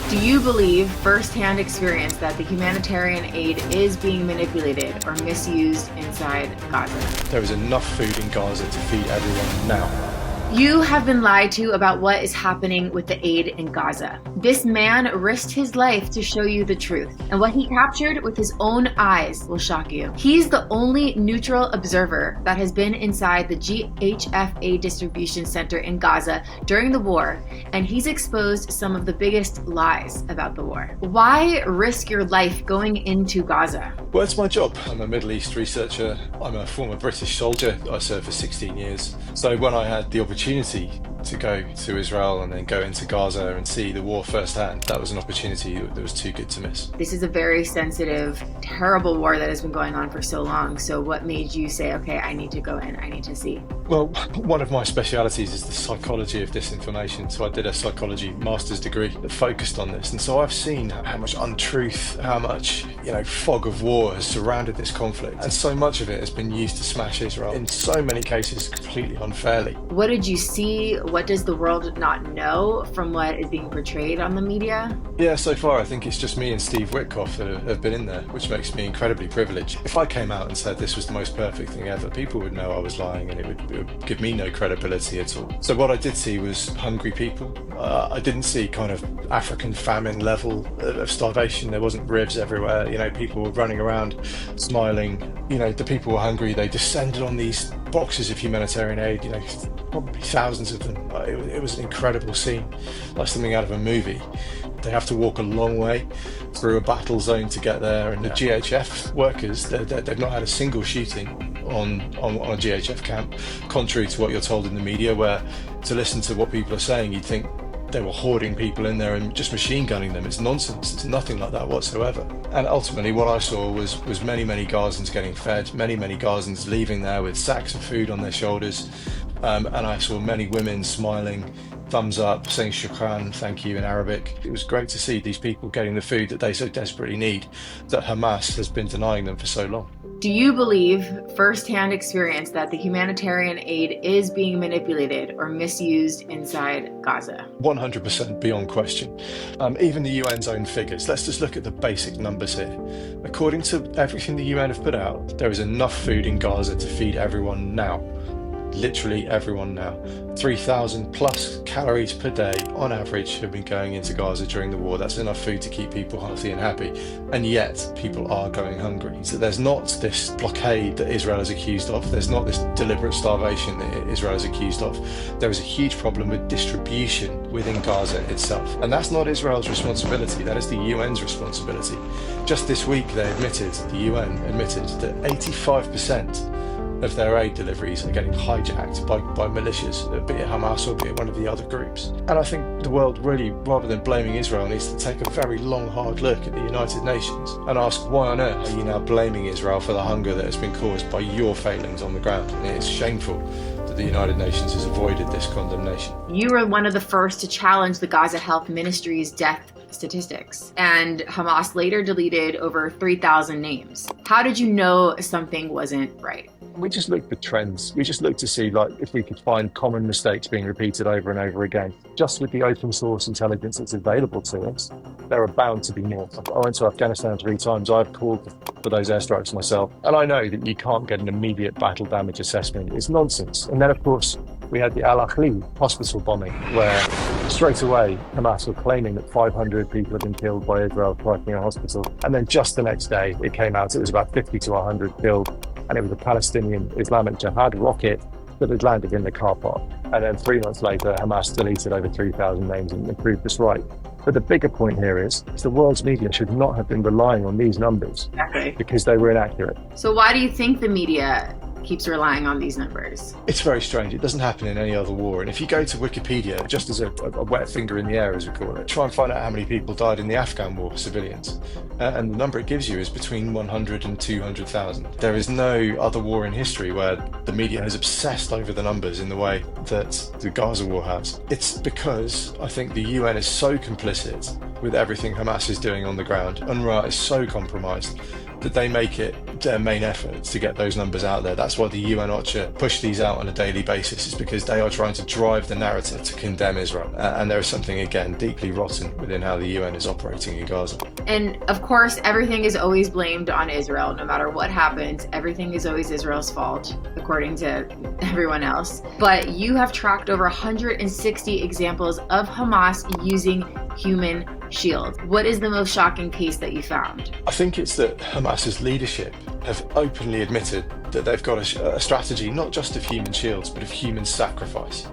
Do you believe firsthand experience that the humanitarian aid is being manipulated or misused inside Gaza? There is enough food in Gaza to feed everyone now. You have been lied to about what is happening with the aid in Gaza. This man risked his life to show you the truth, and what he captured with his own eyes will shock you. He's the only neutral observer that has been inside the GHF aid distribution center in Gaza during the war, and he's exposed some of the biggest lies about the war. Why risk your life going into Gaza? Well, it's my job. I'm a Middle East researcher. I'm a former British soldier. I served for 16 years. So when I had the opportunity to go to Israel and then go into Gaza and see the war firsthand, that was an opportunity that was too good to miss. This is a very sensitive, terrible war that has been going on for so long. So what made you say, okay, I need to go in, I need to see? Well, one of my specialities is the psychology of disinformation. So I did a psychology master's degree that focused on this. And so I've seen how much untruth, how much, fog of war has surrounded this conflict. And so much of it has been used to smash Israel, in so many cases completely unfairly. What did you see? What does the world not know from what is being portrayed on the media? Yeah, so far I think it's just me and Steve Witkoff that have been in there, which makes me incredibly privileged. If I came out and said this was the most perfect thing ever, people would know I was lying, and it would give me no credibility at all. So what I did see was hungry people. I didn't see kind of African famine level of starvation. There wasn't ribs everywhere. People were running around smiling. The people were hungry. They descended on these boxes of humanitarian aid, probably thousands of them. It was an incredible scene, like something out of a movie. They have to walk a long way through a battle zone to get there, and the GHF workers, they've not had a single shooting on a GHF camp, contrary to what you're told in the media, where to listen to what people are saying, you'd think they were hoarding people in there and just machine gunning them. It's nonsense. It's nothing like that whatsoever. And ultimately what I saw was many Gazans getting fed, many Gazans leaving there with sacks of food on their shoulders. And I saw many women smiling, thumbs up, saying shukran, thank you in Arabic. It was great to see these people getting the food that they so desperately need, that Hamas has been denying them for so long. Do you believe firsthand experience that the humanitarian aid is being manipulated or misused inside Gaza? 100% beyond question. Even the UN's own figures. Let's just look at the basic numbers here. According to everything the UN have put out, there is enough food in Gaza to feed everyone now. Literally everyone now. 3,000 plus calories per day on average have been going into Gaza during the war. That's enough food to keep people healthy and happy. And yet people are going hungry. So there's not this blockade that Israel is accused of. There's not this deliberate starvation that Israel is accused of. There is a huge problem with distribution within Gaza itself. And that's not Israel's responsibility. That is the UN's responsibility. Just this week the UN admitted that 85% of their aid deliveries are getting hijacked by militias, be it Hamas or be it one of the other groups. And I think the world really, rather than blaming Israel, needs to take a very long, hard look at the United Nations and ask, why on earth are you now blaming Israel for the hunger that has been caused by your failings on the ground? And it is shameful that the United Nations has avoided this condemnation. You were one of the first to challenge the Gaza Health Ministry's death statistics, and Hamas later deleted over 3,000 names. How did you know something wasn't right? We just looked for trends. We just looked to see if we could find common mistakes being repeated over and over again. Just with the open source intelligence that's available to us, there are bound to be more. I went to Afghanistan 3 times. I've called for those airstrikes myself. And I know that you can't get an immediate battle damage assessment. It's nonsense. And then, of course, we had the Al-Ahli hospital bombing, where straight away Hamas were claiming that 500 people had been killed by Israel striking a hospital. And then just the next day, it came out it was about 50 to 100 killed. And it was a Palestinian Islamic Jihad rocket that had landed in the car park. And then 3 months later, Hamas deleted over 3,000 names and proved us right. But the bigger point here is the world's media should not have been relying on these numbers because they were inaccurate. So why do you think the media keeps relying on these numbers? It's very strange. It doesn't happen in any other war. And if you go to Wikipedia, just as a wet finger in the air, as we call it, try and find out how many people died in the Afghan war, civilians. And the number it gives you is between 100 and 200,000. There is no other war in history where the media has obsessed over the numbers in the way that the Gaza war has. It's because I think the UN is so complicit with everything Hamas is doing on the ground. UNRWA is so compromised. that they make it their main effort to get those numbers out there. That's why the UN OCHA push these out on a daily basis, is because they are trying to drive the narrative to condemn Israel. And there is something, again, deeply rotten within how the UN is operating in Gaza. And of course, everything is always blamed on Israel. No matter what happens, everything is always Israel's fault, according to everyone else. But you have tracked over 160 examples of Hamas using human shields. What is the most shocking case that you found? I think it's that Hamas's leadership have openly admitted that they've got a strategy not just of human shields, but of human sacrifice.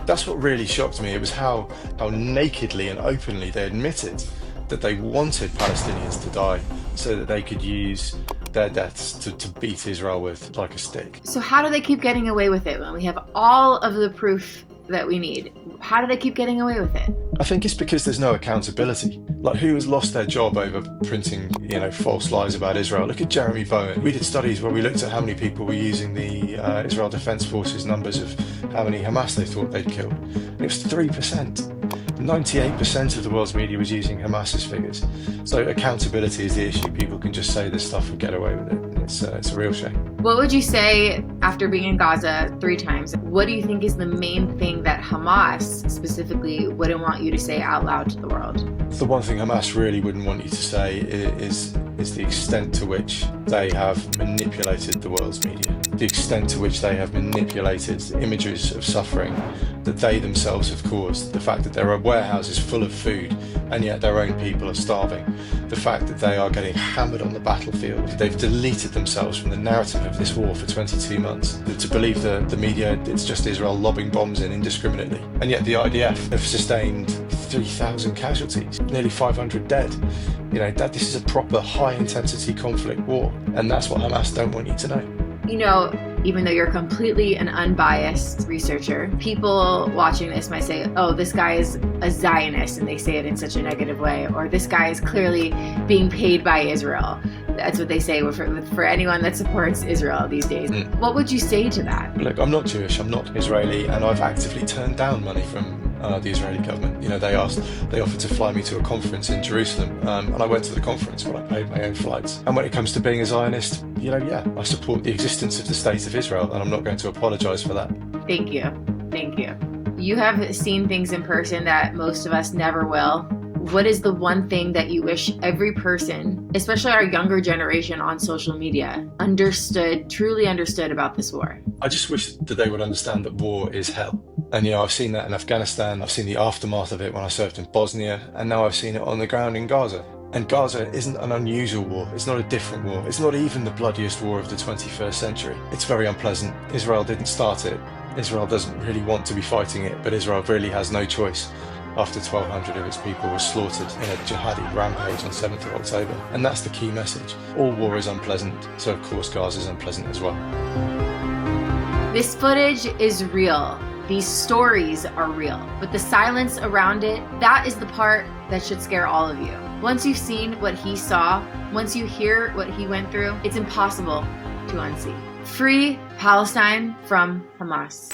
That's what really shocked me. It was how nakedly and openly they admitted that they wanted Palestinians to die so that they could use their deaths to beat Israel with like a stick. So how do they keep getting away with it when we have all of the proof that we need? How do they keep getting away with it? I think it's because there's no accountability. Like, who has lost their job over printing, false lies about Israel? Look at Jeremy Bowen. We did studies where we looked at how many people were using the Israel Defense Forces numbers of how many Hamas they thought they'd killed. And it was 3%. 98% of the world's media was using Hamas's figures. So accountability is the issue. People can just say this stuff and get away with it. It's a real shame. What would you say, after being in Gaza 3 times, what do you think is the main thing that Hamas specifically wouldn't want you to say out loud to the world? The one thing Hamas really wouldn't want you to say is the extent to which they have manipulated the world's media, the extent to which they have manipulated images of suffering that they themselves have caused, the fact that there are warehouses full of food and yet their own people are starving, the fact that they are getting hammered on the battlefield. They've deleted themselves from the narrative of this war for 22 months. To believe the media, it's just Israel lobbing bombs in indiscriminately. And yet the IDF have sustained 3,000 casualties, nearly 500 dead. This is a proper high-intensity conflict war, and that's what Hamas don't want you to know. Even though you're completely an unbiased researcher, people watching this might say, oh, this guy is a Zionist, and they say it in such a negative way, or this guy is clearly being paid by Israel. That's what they say for anyone that supports Israel these days. What would you say to that? Look, I'm not Jewish, I'm not Israeli, and I've actively turned down money from the Israeli government. They offered to fly me to a conference in Jerusalem, and I went to the conference, but I paid my own flights. And when it comes to being a Zionist, I support the existence of the state of Israel, and I'm not going to apologize for that. Thank you. You have seen things in person that most of us never will. What is the one thing that you wish every person, especially our younger generation on social media, truly understood about this war? I just wish that they would understand that war is hell. And I've seen that in Afghanistan, I've seen the aftermath of it when I served in Bosnia, and now I've seen it on the ground in Gaza. And Gaza isn't an unusual war, it's not a different war, it's not even the bloodiest war of the 21st century. It's very unpleasant. Israel didn't start it, Israel doesn't really want to be fighting it, but Israel really has no choice after 1,200 of its people were slaughtered in a jihadi rampage on 7th of October. And that's the key message. All war is unpleasant, so of course Gaza is unpleasant as well. This footage is real. These stories are real. But the silence around it, that is the part that should scare all of you. Once you've seen what he saw, once you hear what he went through, it's impossible to unsee. Free Palestine from Hamas.